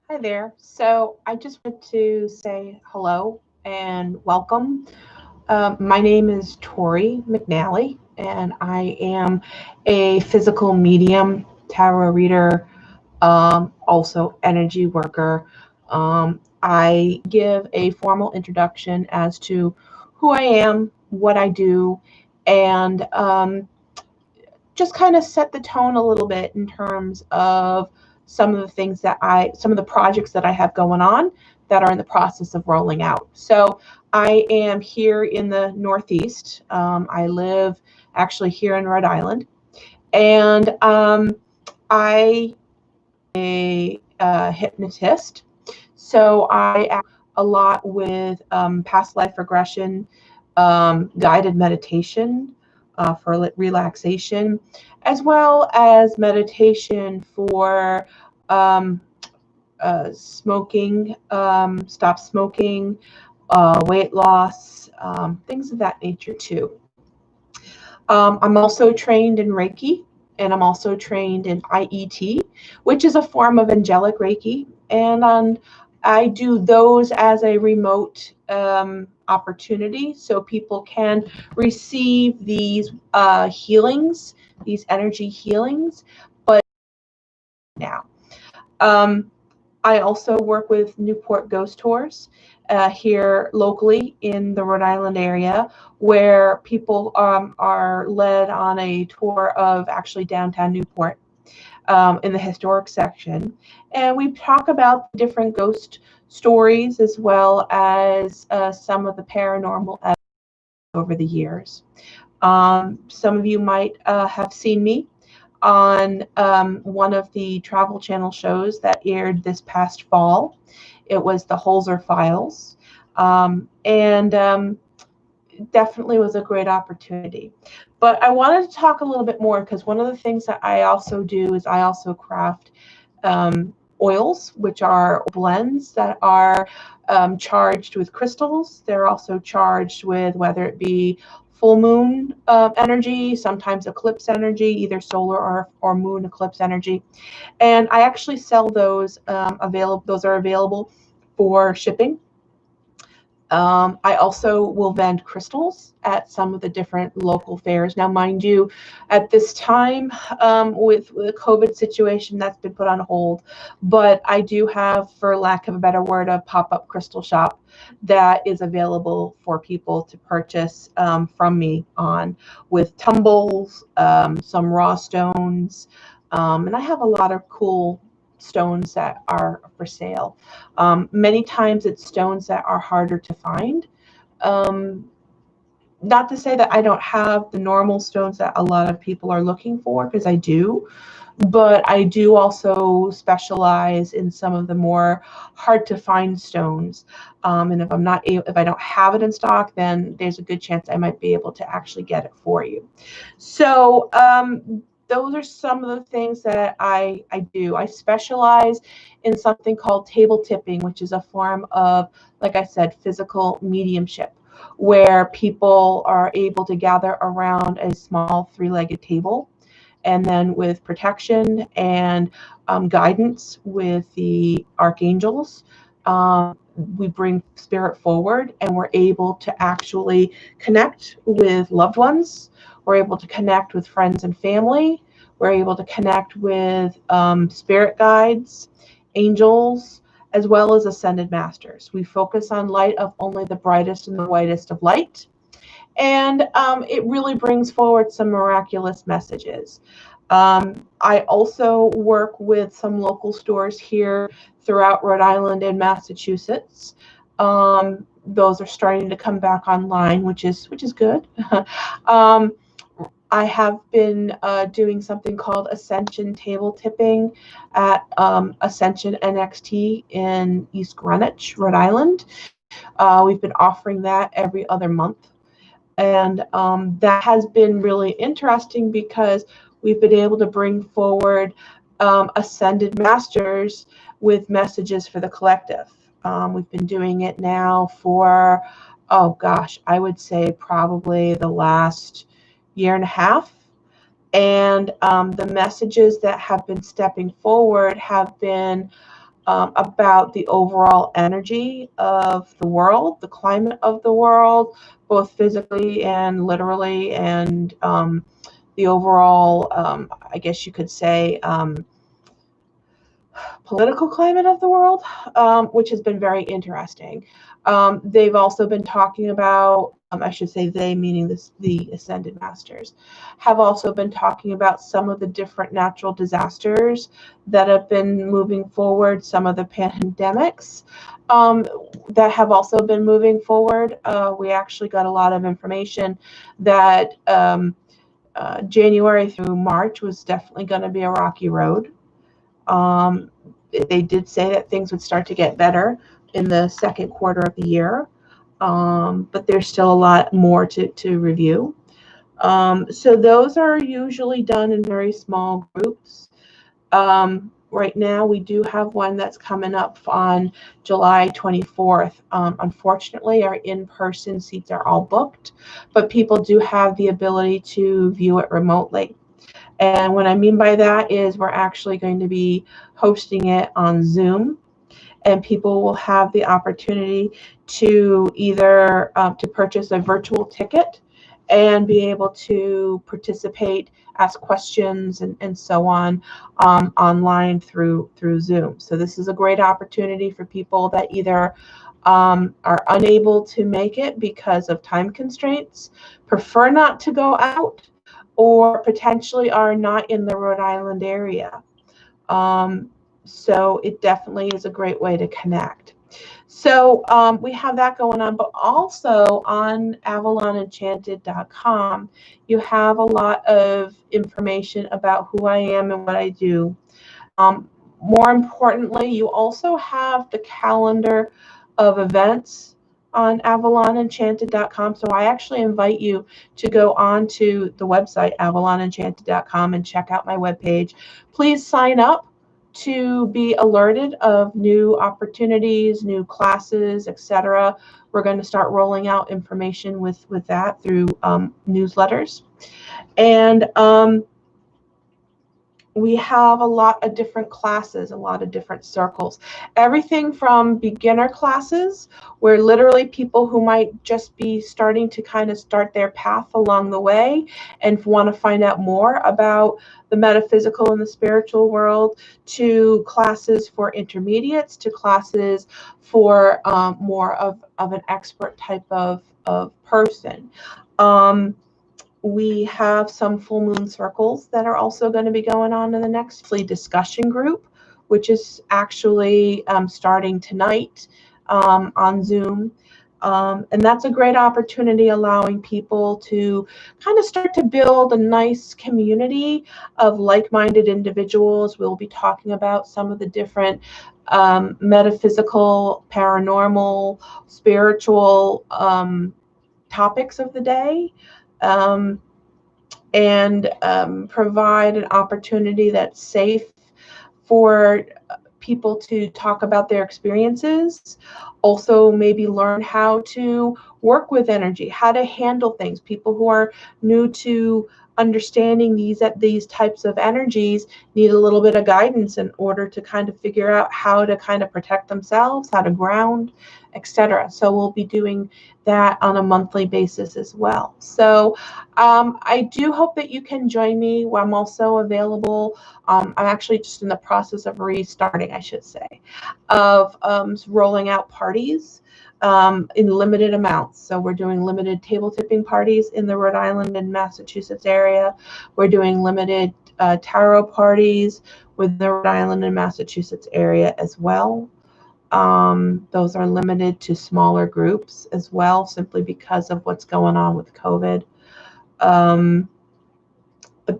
Hi there. So I just want to say hello and welcome. My name is Tori McNally, and I am a physical medium, tarot reader, also energy worker. I give a formal introduction as to who I am, what I do, and just kind of set the tone a little bit in terms of some of the projects that I have going on that are in the process of rolling out. So I am here in the Northeast. I live actually here in Rhode Island, and I a hypnotist. So I a lot with past life regression, guided meditation for relaxation, as well as meditation for um, smoking, stop smoking, weight loss, things of that nature too. I'm also trained in Reiki, and I'm also trained in IET, which is a form of angelic Reiki. And I do those as a remote opportunity so people can receive these healings, these energy healings, but now. Um, I also work with Newport Ghost Tours here locally in the Rhode Island area, where people are led on a tour of actually downtown Newport in the historic section. And we talk about different ghost stories as well as some of the paranormal evidence over the years. Some of you might have seen me on one of the Travel Channel shows that aired this past fall. It was the Holzer Files. And definitely was a great opportunity. But I wanted to talk a little bit more because one of the things that I also do is I also craft oils, which are blends that are charged with crystals. They're also charged with whether it be full moon energy, sometimes eclipse energy, either solar or moon eclipse energy. And I actually sell those available. Those are available for shipping. I also will vend crystals at some of the different local fairs. Now, mind you, at this time, with the COVID situation, that's been put on hold. But I do have, for lack of a better word, a pop-up crystal shop that is available for people to purchase from me on with tumbles, some raw stones, and I have a lot of cool stones that are for sale. Many times it's stones that are harder to find. Um, Not to say that I don't have the normal stones that a lot of people are looking for, because I do, but I do also specialize in some of the more hard to find stones. And if if I don't have it in stock, then there's a good chance I might be able to actually get it for you. So those are some of the things that I do. I specialize in something called table tipping, which is a form of, like I said, physical mediumship, where people are able to gather around a small three-legged table, and then with protection and guidance with the archangels, we bring spirit forward and we're able to actually connect with loved ones. We're able to connect with friends and family. We're able to connect with spirit guides, angels, as well as ascended masters. We focus on light of only the brightest and the whitest of light, and it really brings forward some miraculous messages. I also work with some local stores here throughout Rhode Island and Massachusetts. Those are starting to come back online, which is good. um, I have been doing something called Ascension Table Tipping at Ascension NXT in East Greenwich, Rhode Island. We've been offering that every other month. And that has been really interesting because we've been able to bring forward ascended masters with messages for the collective. We've been doing it now for, oh gosh, I would say probably the last year and a half. And the messages that have been stepping forward have been about the overall energy of the world, the climate of the world, both physically and literally, and the overall, I guess you could say, political climate of the world, which has been very interesting. They've also been talking about, I should say they, meaning the Ascended Masters, have also been talking about some of the different natural disasters that have been moving forward, some of the pandemics that have also been moving forward. We actually got a lot of information that January through March was definitely going to be a rocky road. They did say that things would start to get better in the second quarter of the year, but there's still a lot more to review. So those are usually done in very small groups. Right now, we do have one that's coming up on July 24th. Unfortunately, our in-person seats are all booked, but people do have the ability to view it remotely. And what I mean by that is we're actually going to be hosting it on Zoom, and people will have the opportunity to either to purchase a virtual ticket and be able to participate, ask questions, and so on online through Zoom. So this is a great opportunity for people that either are unable to make it because of time constraints, prefer not to go out, or potentially are not in the Rhode Island area. So it definitely is a great way to connect. So we have that going on, but also on AvalonEnchanted.com, you have a lot of information about who I am and what I do. More importantly, you also have the calendar of events on AvalonEnchanted.com. So I actually invite you to go on to the website, AvalonEnchanted.com, and check out my webpage. Please sign up to be alerted of new opportunities, new classes, etc. We're going to start rolling out information with that through newsletters. And we have a lot of different classes, a lot of different circles. Everything from beginner classes, where literally people who might just be starting to kind of start their path along the way and want to find out more about the metaphysical and the spiritual world, to classes for intermediates, to classes for more of an expert type of person. We have some full moon circles that are also going to be going on in the next discussion group, which is actually starting tonight on Zoom. And that's a great opportunity, allowing people to kind of start to build a nice community of like-minded individuals. We'll be talking about some of the different metaphysical, paranormal, spiritual topics of the day. And provide an opportunity that's safe for people to talk about their experiences. Also, maybe learn how to work with energy, how to handle things. People who are new to understanding these types of energies need a little bit of guidance in order to kind of figure out how to kind of protect themselves, how to ground, etc. So we'll be doing that on a monthly basis as well. So I do hope that you can join me. I'm also available. I'm actually just in the process of restarting, I should say, of rolling out parties in limited amounts. So we're doing limited table tipping parties in the Rhode Island and Massachusetts area. We're doing limited tarot parties with the Rhode Island and Massachusetts area as well. Those are limited to smaller groups as well, simply because of what's going on with COVID.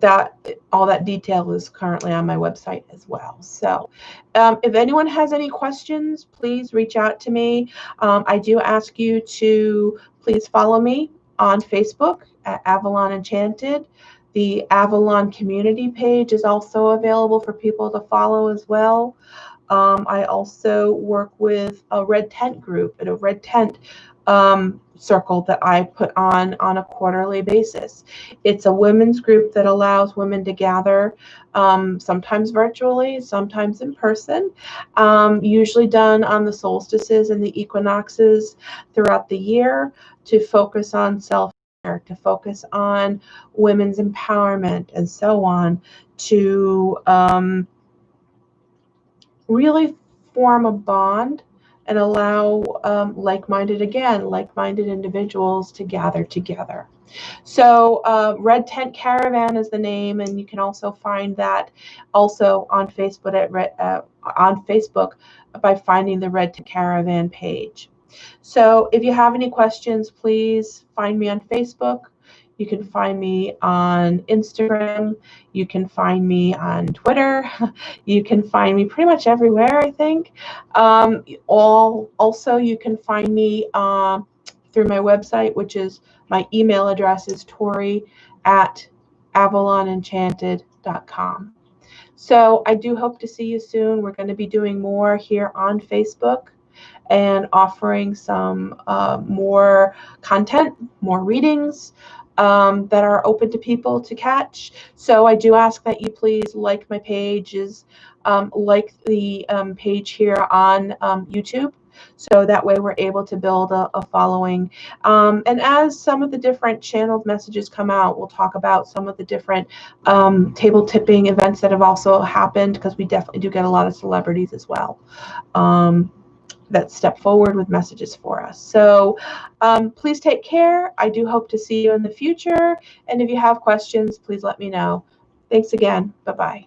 But all that detail is currently on my website as well. So if anyone has any questions, please reach out to me. I do ask you to please follow me on Facebook at Avalon Enchanted. The Avalon community page is also available for people to follow as well. I also work with a Red Tent group, and a Red Tent circle that I put on a quarterly basis. It's a women's group that allows women to gather, sometimes virtually, sometimes in person, usually done on the solstices and the equinoxes throughout the year, to focus on self-care, to focus on women's empowerment, and so on, to really form a bond and allow like-minded individuals to gather together. So Red Tent Caravan is the name, and you can also find that also on Facebook by finding the Red Tent Caravan page. So if you have any questions, please find me on Facebook. You can find me on Instagram. You can find me on Twitter. You can find me pretty much everywhere, I think. Also, you can find me through my website, which is, my email address is tori@avalonenchanted.com. So I do hope to see you soon. We're going to be doing more here on Facebook and offering some more content, more readings that are open to people to catch. So I do ask that you please like my pages, like the page here on YouTube, so that way we're able to build a following. And as some of the different channeled messages come out, we'll talk about some of the different table tipping events that have also happened, because we definitely do get a lot of celebrities as well that step forward with messages for us. So please take care. I do hope to see you in the future. And if you have questions, please let me know. Thanks again. Bye-bye.